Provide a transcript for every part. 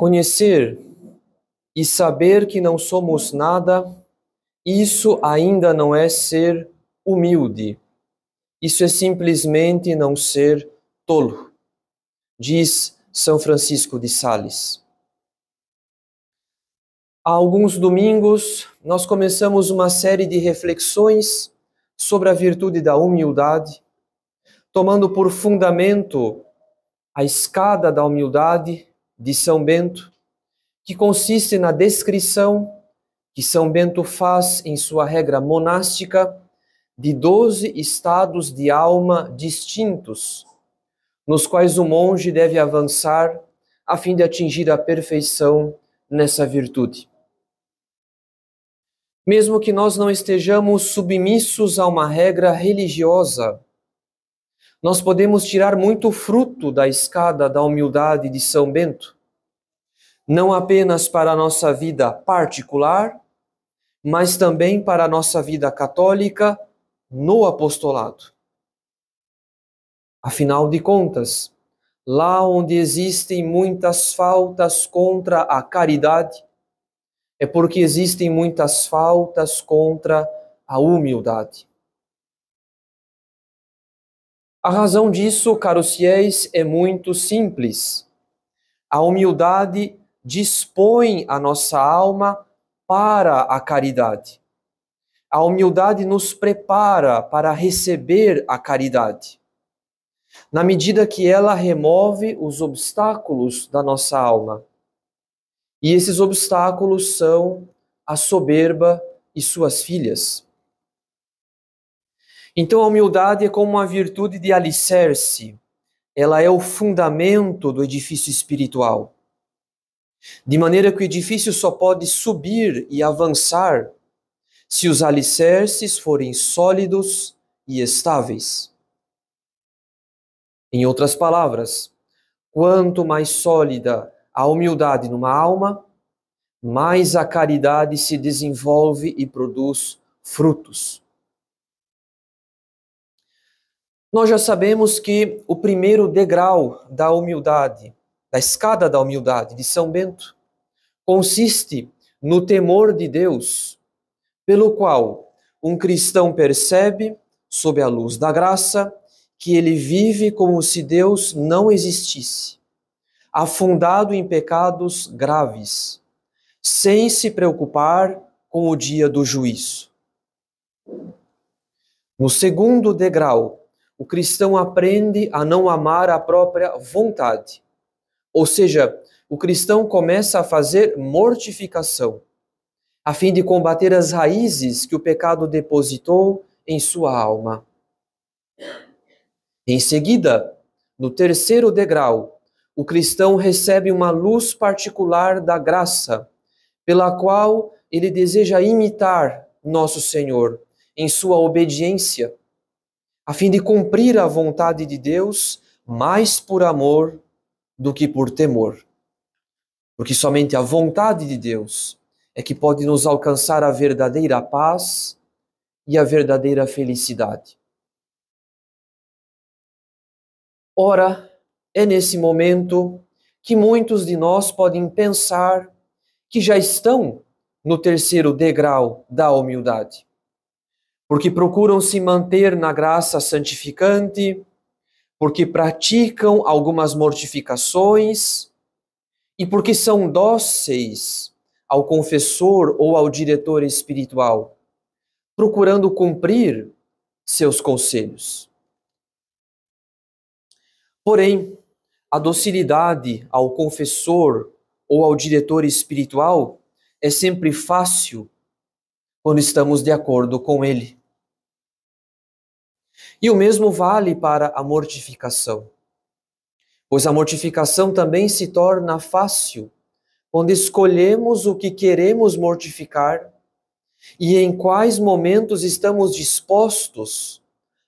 Conhecer e saber que não somos nada, isso ainda não é ser humilde. Isso é simplesmente não ser tolo, diz São Francisco de Sales. Há alguns domingos, nós começamos uma série de reflexões sobre a virtude da humildade, tomando por fundamento a escada da humildade de São Bento, que consiste na descrição que São Bento faz em sua regra monástica de 12 estados de alma distintos, nos quais o monge deve avançar a fim de atingir a perfeição nessa virtude. Mesmo que nós não estejamos submissos a uma regra religiosa, nós podemos tirar muito fruto da escada da humildade de São Bento, não apenas para a nossa vida particular, mas também para a nossa vida católica no apostolado. Afinal de contas, lá onde existem muitas faltas contra a caridade, é porque existem muitas faltas contra a humildade. A razão disso, caros fiéis, é muito simples. A humildade dispõe a nossa alma para a caridade. A humildade nos prepara para receber a caridade, na medida que ela remove os obstáculos da nossa alma. E esses obstáculos são a soberba e suas filhas. Então a humildade é como uma virtude de alicerce. Ela é o fundamento do edifício espiritual. De maneira que o edifício só pode subir e avançar se os alicerces forem sólidos e estáveis. Em outras palavras, quanto mais sólida a humildade numa alma, mais a caridade se desenvolve e produz frutos. Nós já sabemos que o primeiro degrau da humildade, da escada da humildade de São Bento, consiste no temor de Deus, pelo qual um cristão percebe, sob a luz da graça, que ele vive como se Deus não existisse, afundado em pecados graves, sem se preocupar com o dia do juízo. No segundo degrau, o cristão aprende a não amar a própria vontade. Ou seja, o cristão começa a fazer mortificação, a fim de combater as raízes que o pecado depositou em sua alma. Em seguida, no terceiro degrau, o cristão recebe uma luz particular da graça, pela qual ele deseja imitar nosso Senhor em sua obediência, a fim de cumprir a vontade de Deus mais por amor do que por temor. Porque somente a vontade de Deus é que pode nos alcançar a verdadeira paz e a verdadeira felicidade. Ora, é nesse momento que muitos de nós podem pensar que já estão no terceiro degrau da humildade, porque procuram se manter na graça santificante, porque praticam algumas mortificações e porque são dóceis ao confessor ou ao diretor espiritual, procurando cumprir seus conselhos. Porém, a docilidade ao confessor ou ao diretor espiritual é sempre fácil quando estamos de acordo com ele. E o mesmo vale para a mortificação, pois a mortificação também se torna fácil quando escolhemos o que queremos mortificar e em quais momentos estamos dispostos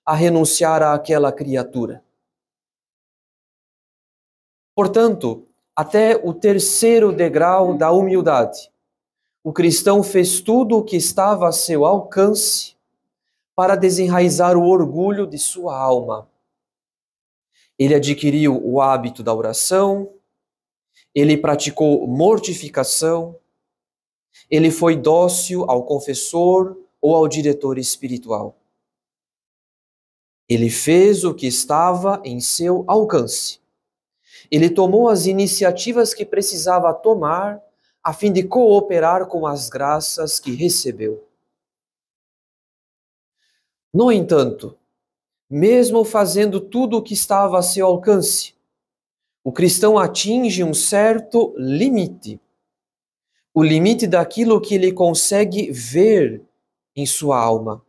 a renunciar àquela criatura. Portanto, até o terceiro degrau da humildade, o cristão fez tudo o que estava a seu alcance para desenraizar o orgulho de sua alma. Ele adquiriu o hábito da oração, Ele praticou mortificação, ele foi dócil ao confessor ou ao diretor espiritual. Ele fez o que estava em seu alcance. Ele tomou as iniciativas que precisava tomar a fim de cooperar com as graças que recebeu. No entanto, mesmo fazendo tudo o que estava a seu alcance, o cristão atinge um certo limite. O limite daquilo que ele consegue ver em sua alma.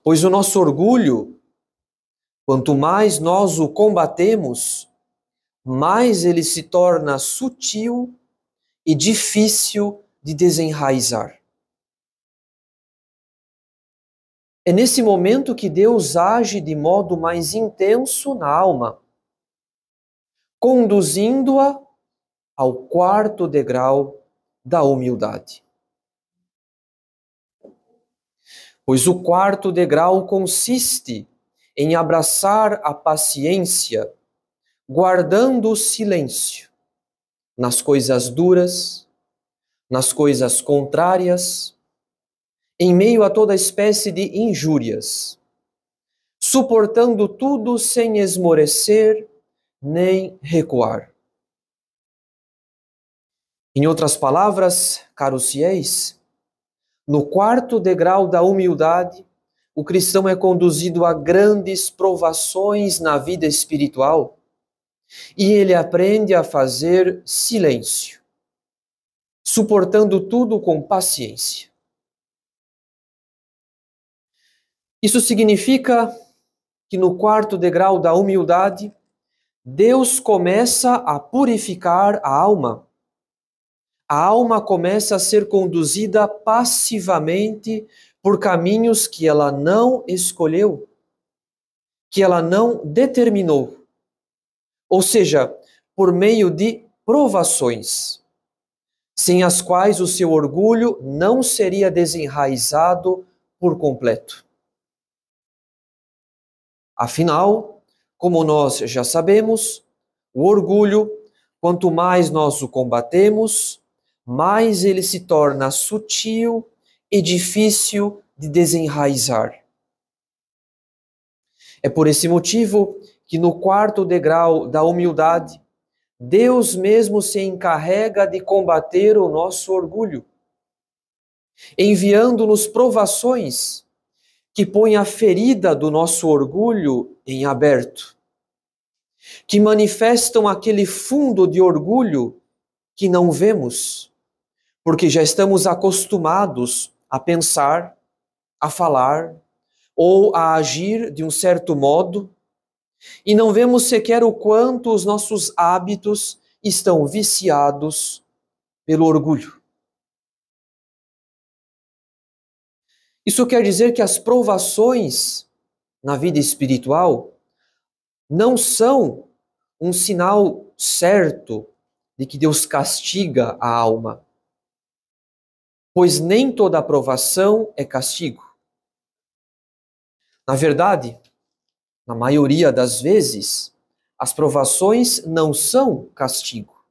Pois o nosso orgulho, quanto mais nós o combatemos, mais ele se torna sutil e difícil de desenraizar. É nesse momento que Deus age de modo mais intenso na alma, conduzindo-a ao quarto degrau da humildade. Pois o quarto degrau consiste em abraçar a paciência, guardando o silêncio nas coisas duras, nas coisas contrárias, em meio a toda espécie de injúrias, suportando tudo sem esmorecer nem recuar. Em outras palavras, caros fiéis, no quarto degrau da humildade, o cristão é conduzido a grandes provações na vida espiritual e ele aprende a fazer silêncio, suportando tudo com paciência. Isso significa que no quarto degrau da humildade, Deus começa a purificar a alma. A alma começa a ser conduzida passivamente por caminhos que ela não escolheu, que ela não determinou. Ou seja, por meio de provações, sem as quais o seu orgulho não seria desenraizado por completo. Afinal, como nós já sabemos, o orgulho, quanto mais nós o combatemos, mais ele se torna sutil e difícil de desenraizar. É por esse motivo que no quarto degrau da humildade, Deus mesmo se encarrega de combater o nosso orgulho, enviando-nos provações que põem a ferida do nosso orgulho em aberto, que manifestam aquele fundo de orgulho que não vemos, porque já estamos acostumados a pensar, a falar ou a agir de um certo modo, e não vemos sequer o quanto os nossos hábitos estão viciados pelo orgulho. Isso quer dizer que as provações na vida espiritual não são um sinal certo de que Deus castiga a alma, pois nem toda aprovação é castigo. Na verdade, na maioria das vezes, as provações não são castigo.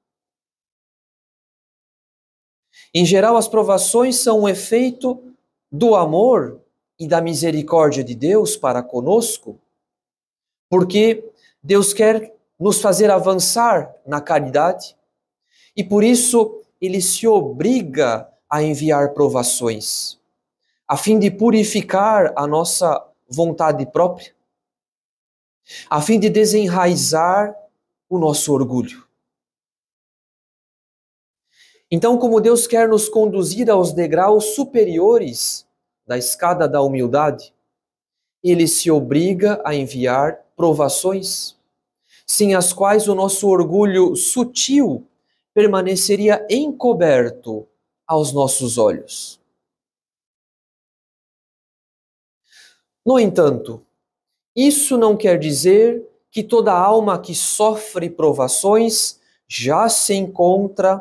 Em geral, as provações são um efeito do amor e da misericórdia de Deus para conosco, porque Deus quer nos fazer avançar na caridade e por isso ele se obriga a enviar provações, a fim de purificar a nossa vontade própria, a fim de desenraizar o nosso orgulho. Então, como Deus quer nos conduzir aos degraus superiores da escada da humildade, ele se obriga a enviar provações, sem as quais o nosso orgulho sutil permaneceria encoberto aos nossos olhos. No entanto, isso não quer dizer que toda alma que sofre provações já se encontra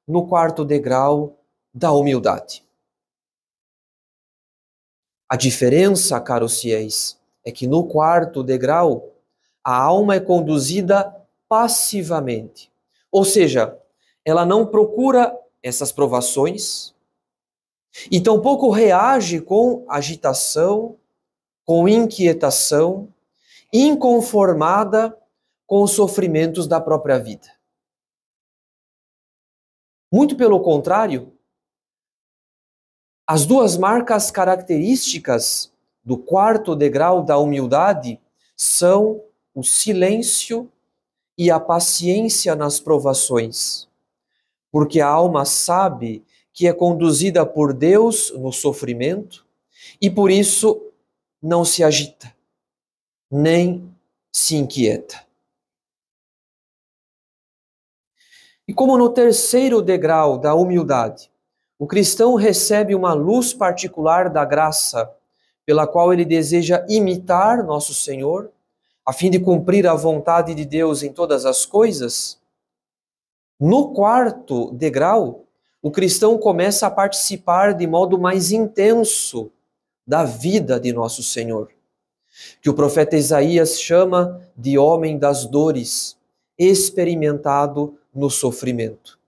no quarto degrau da humildade. A diferença, caros fiéis, é que no quarto degrau a alma é conduzida passivamente, Ou seja, ela não procura essas provações e tampouco reage com agitação, com inquietação, inconformada com os sofrimentos da própria vida. Muito pelo contrário, as duas marcas características do quarto degrau da humildade são o silêncio e a paciência nas provações, porque a alma sabe que é conduzida por Deus no sofrimento e por isso não se agita, nem se inquieta. E como no terceiro degrau da humildade, o cristão recebe uma luz particular da graça, pela qual ele deseja imitar nosso Senhor, a fim de cumprir a vontade de Deus em todas as coisas. No quarto degrau, o cristão começa a participar de modo mais intenso da vida de nosso Senhor, que o profeta Isaías chama de homem das dores, experimentado no sofrimento.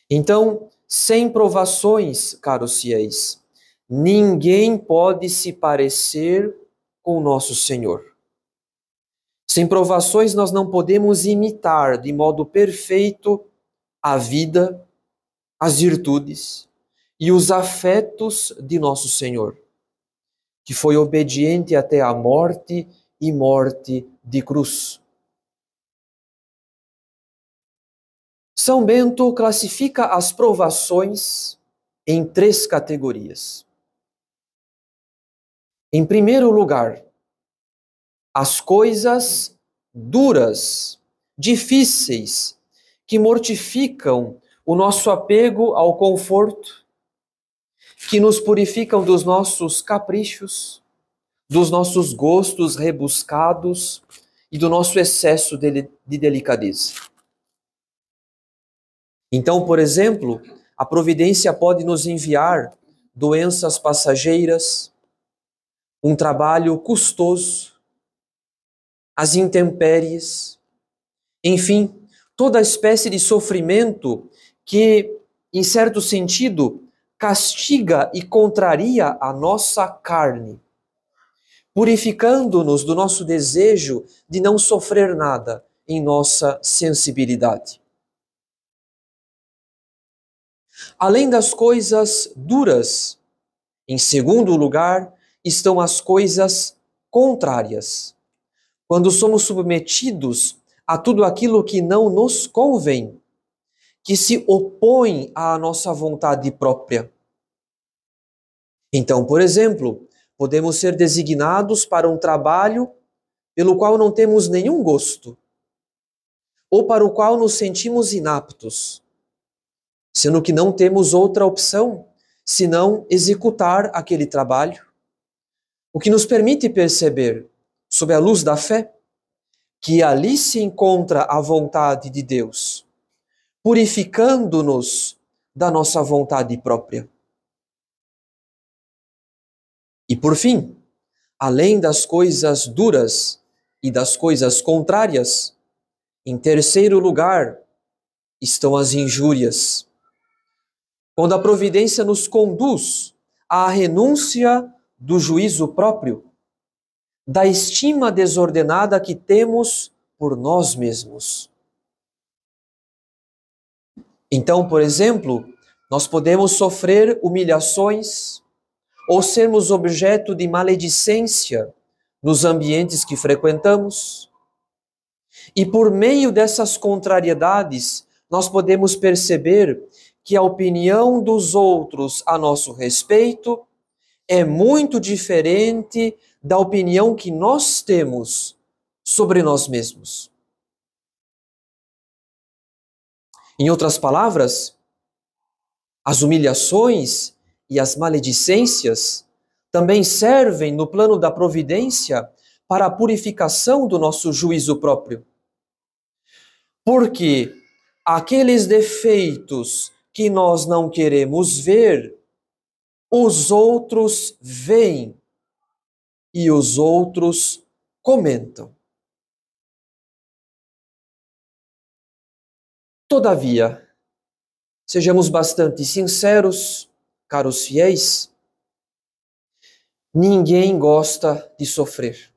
Então, sem provações, caros fiéis, ninguém pode se parecer com nosso Senhor. Sem provações, nós não podemos imitar de modo perfeito a vida, as virtudes e os afetos de nosso Senhor, que foi obediente até a morte e morte de cruz. São Bento classifica as provações em 3 categorias. Em primeiro lugar, as coisas duras, difíceis, que mortificam o nosso apego ao conforto, que nos purificam dos nossos caprichos, dos nossos gostos rebuscados e do nosso excesso de delicadeza. Então, por exemplo, a providência pode nos enviar doenças passageiras, um trabalho custoso, as intempéries, enfim, toda espécie de sofrimento que, em certo sentido, castiga e contraria a nossa carne, purificando-nos do nosso desejo de não sofrer nada em nossa sensibilidade. Além das coisas duras, em segundo lugar, estão as coisas contrárias. Quando somos submetidos a tudo aquilo que não nos convém, que se opõe à nossa vontade própria. Então, por exemplo, podemos ser designados para um trabalho pelo qual não temos nenhum gosto, ou para o qual nos sentimos inaptos, sendo que não temos outra opção senão executar aquele trabalho, o que nos permite perceber, sob a luz da fé, que ali se encontra a vontade de Deus, purificando-nos da nossa vontade própria. E por fim, além das coisas duras e das coisas contrárias, em terceiro lugar estão as injúrias. Quando a providência nos conduz à renúncia do juízo próprio, da estima desordenada que temos por nós mesmos. Então, por exemplo, nós podemos sofrer humilhações ou sermos objeto de maledicência nos ambientes que frequentamos. E por meio dessas contrariedades, nós podemos perceber que a opinião dos outros a nosso respeito é muito diferente da opinião que nós temos sobre nós mesmos. Em outras palavras, as humilhações e as maledicências também servem no plano da providência para a purificação do nosso juízo próprio. Porque aqueles defeitos que nós não queremos ver, os outros veem e os outros comentam. Todavia, sejamos bastante sinceros, caros fiéis, ninguém gosta de sofrer.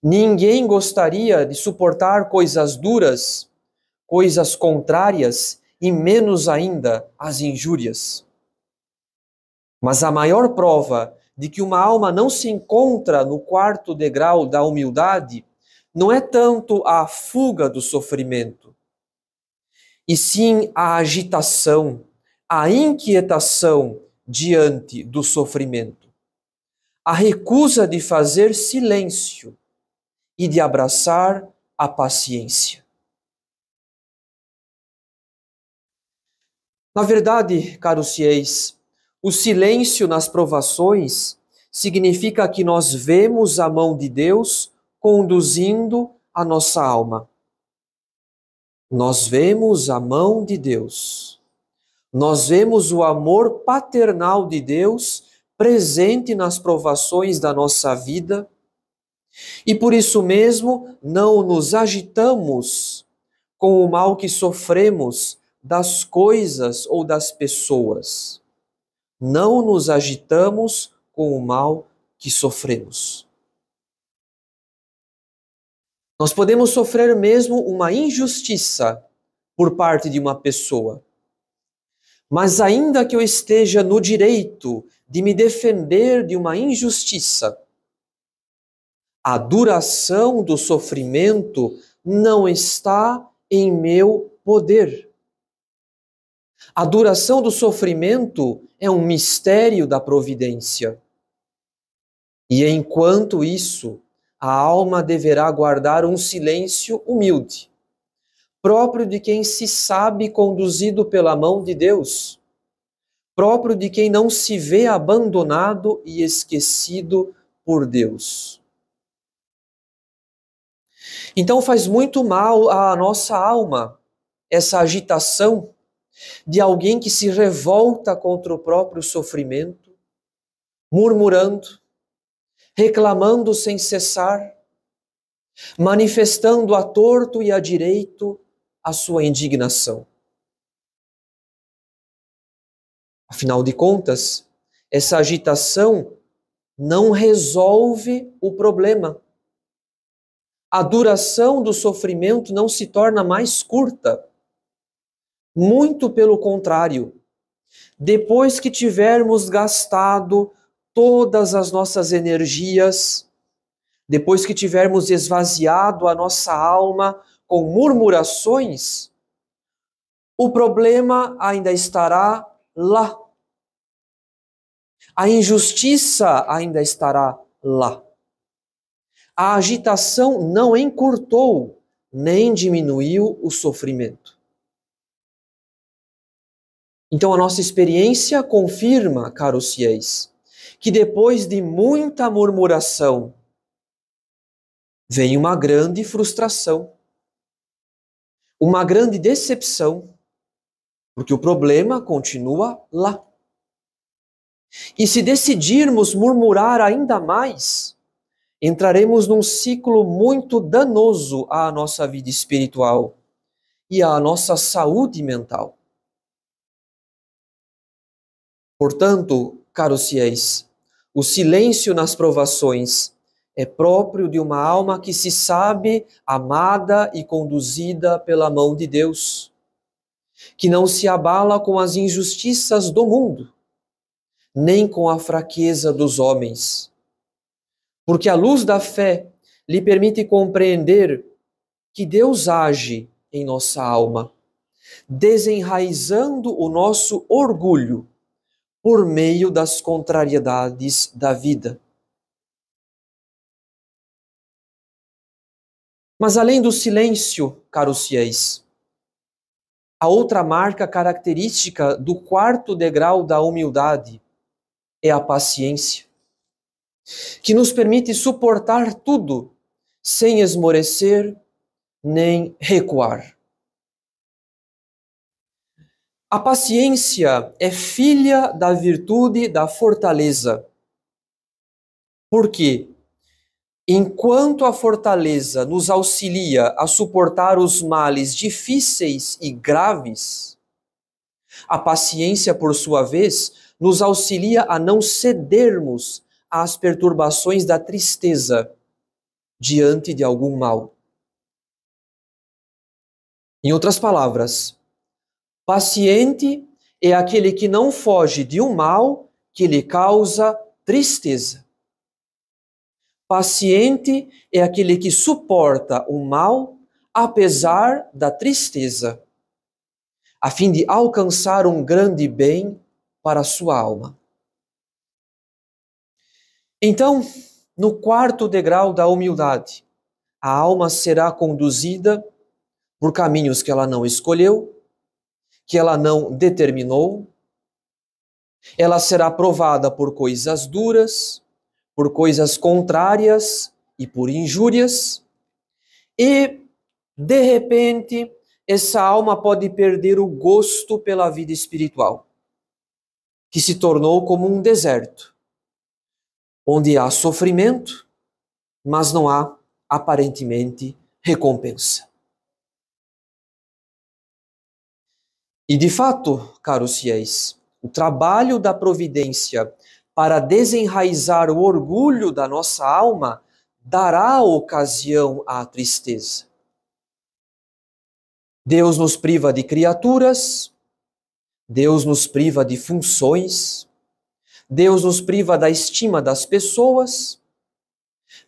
Ninguém gostaria de suportar coisas duras, coisas contrárias e menos ainda as injúrias. Mas a maior prova de que uma alma não se encontra no quarto degrau da humildade não é tanto a fuga do sofrimento, e sim a agitação, a inquietação diante do sofrimento, a recusa de fazer silêncio e de abraçar a paciência. Na verdade, caros fiéis, o silêncio nas provações significa que nós vemos a mão de Deus conduzindo a nossa alma. Nós vemos a mão de Deus. Nós vemos o amor paternal de Deus presente nas provações da nossa vida. E por isso mesmo não nos agitamos com o mal que sofremos das coisas ou das pessoas. Não nos agitamos com o mal que sofremos. Nós podemos sofrer mesmo uma injustiça por parte de uma pessoa. Mas ainda que eu esteja no direito de me defender de uma injustiça, a duração do sofrimento não está em meu poder. A duração do sofrimento é um mistério da providência. E enquanto isso, a alma deverá guardar um silêncio humilde, próprio de quem se sabe conduzido pela mão de Deus, próprio de quem não se vê abandonado e esquecido por Deus. Então faz muito mal à nossa alma essa agitação de alguém que se revolta contra o próprio sofrimento, murmurando, reclamando sem cessar, manifestando a torto e a direito a sua indignação. Afinal de contas, essa agitação não resolve o problema. A duração do sofrimento não se torna mais curta. Muito pelo contrário. Depois que tivermos gastado todas as nossas energias, depois que tivermos esvaziado a nossa alma com murmurações, o problema ainda estará lá. A injustiça ainda estará lá. A agitação não encurtou nem diminuiu o sofrimento. Então a nossa experiência confirma, caros fiéis, que depois de muita murmuração, vem uma grande frustração, uma grande decepção, porque o problema continua lá. E se decidirmos murmurar ainda mais, entraremos num ciclo muito danoso à nossa vida espiritual e à nossa saúde mental. Portanto, caros fiéis, o silêncio nas provações é próprio de uma alma que se sabe amada e conduzida pela mão de Deus, que não se abala com as injustiças do mundo, nem com a fraqueza dos homens, porque a luz da fé lhe permite compreender que Deus age em nossa alma, desenraizando o nosso orgulho por meio das contrariedades da vida. Mas além do silêncio, caros fiéis, a outra marca característica do quarto degrau da humildade é a paciência, que nos permite suportar tudo sem esmorecer nem recuar. A paciência é filha da virtude da fortaleza. Por quê? Enquanto a fortaleza nos auxilia a suportar os males difíceis e graves, a paciência, por sua vez, nos auxilia a não cedermos às perturbações da tristeza diante de algum mal. Em outras palavras, paciente é aquele que não foge de um mal que lhe causa tristeza. Paciente é aquele que suporta o mal apesar da tristeza, a fim de alcançar um grande bem para a sua alma. Então, no quarto degrau da humildade, a alma será conduzida por caminhos que ela não escolheu, que ela não determinou. Ela será provada por coisas duras, por coisas contrárias e por injúrias. E, de repente, essa alma pode perder o gosto pela vida espiritual, que se tornou como um deserto, onde há sofrimento, mas não há, aparentemente, recompensa. E, de fato, caros fiéis, o trabalho da providência para desenraizar o orgulho da nossa alma dará ocasião à tristeza. Deus nos priva de criaturas, Deus nos priva de funções, Deus nos priva da estima das pessoas.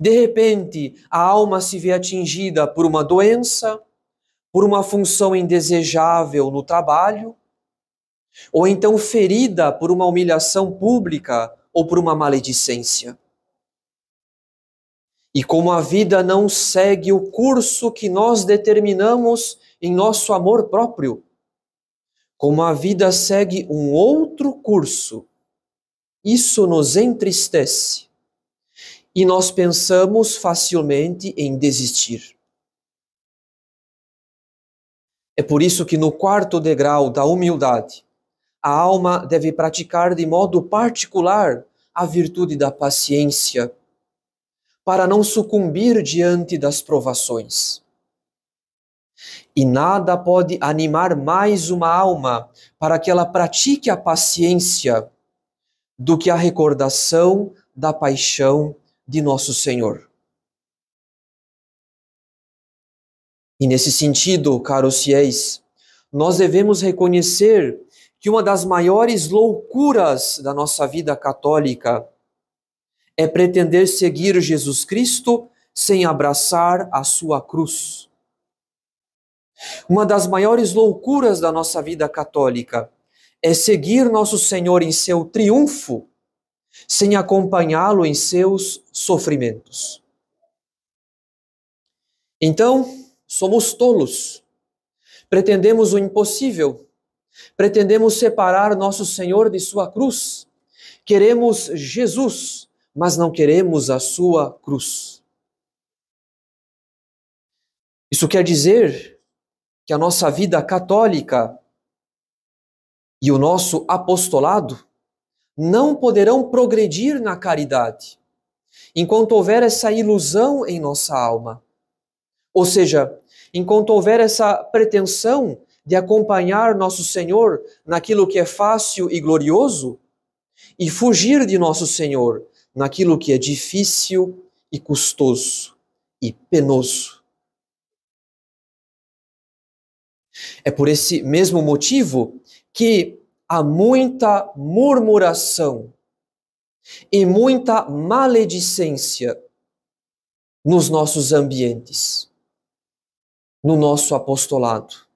De repente, a alma se vê atingida por uma doença, por uma função indesejável no trabalho, ou então ferida por uma humilhação pública ou por uma maledicência. E como a vida não segue o curso que nós determinamos em nosso amor próprio, como a vida segue um outro curso, isso nos entristece e nós pensamos facilmente em desistir. É por isso que no quarto degrau da humildade, a alma deve praticar de modo particular a virtude da paciência, para não sucumbir diante das provações. E nada pode animar mais uma alma para que ela pratique a paciência do que a recordação da paixão de nosso Senhor. E nesse sentido, caros fiéis, nós devemos reconhecer que uma das maiores loucuras da nossa vida católica é pretender seguir Jesus Cristo sem abraçar a sua cruz. Uma das maiores loucuras da nossa vida católica é seguir nosso Senhor em seu triunfo sem acompanhá-lo em seus sofrimentos. Então, somos tolos. Pretendemos o impossível. Pretendemos separar nosso Senhor de sua cruz. Queremos Jesus, mas não queremos a sua cruz. Isso quer dizer que a nossa vida católica e o nosso apostolado não poderão progredir na caridade enquanto houver essa ilusão em nossa alma. Ou seja, enquanto houver essa pretensão de acompanhar nosso Senhor naquilo que é fácil e glorioso e fugir de nosso Senhor naquilo que é difícil e custoso e penoso. É por esse mesmo motivo que há muita murmuração e muita maledicência nos nossos ambientes, no nosso apostolado.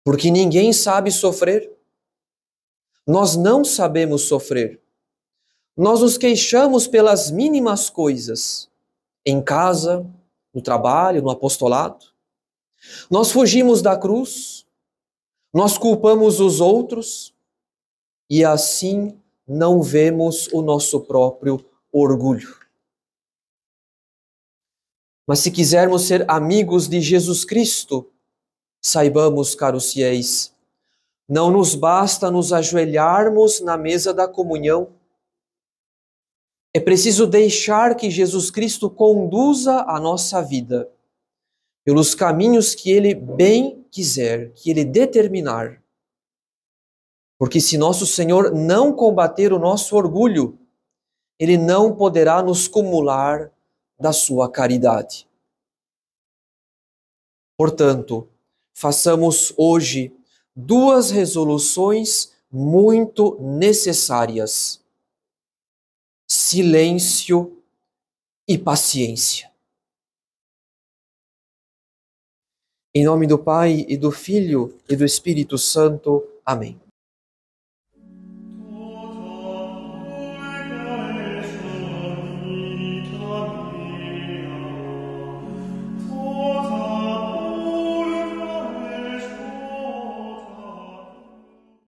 Porque ninguém sabe sofrer. Nós não sabemos sofrer. Nós nos queixamos pelas mínimas coisas, em casa, no trabalho, no apostolado. Nós fugimos da cruz, nós culpamos os outros e assim não vemos o nosso próprio orgulho. Mas se quisermos ser amigos de Jesus Cristo, saibamos, caros fiéis, não nos basta nos ajoelharmos na mesa da comunhão. É preciso deixar que Jesus Cristo conduza a nossa vida pelos caminhos que Ele bem quiser, que Ele determinar. Porque se nosso Senhor não combater o nosso orgulho, Ele não poderá nos cumular da sua caridade. Portanto, façamos hoje duas resoluções muito necessárias: silêncio e paciência. Em nome do Pai, e do Filho, e do Espírito Santo. Amém.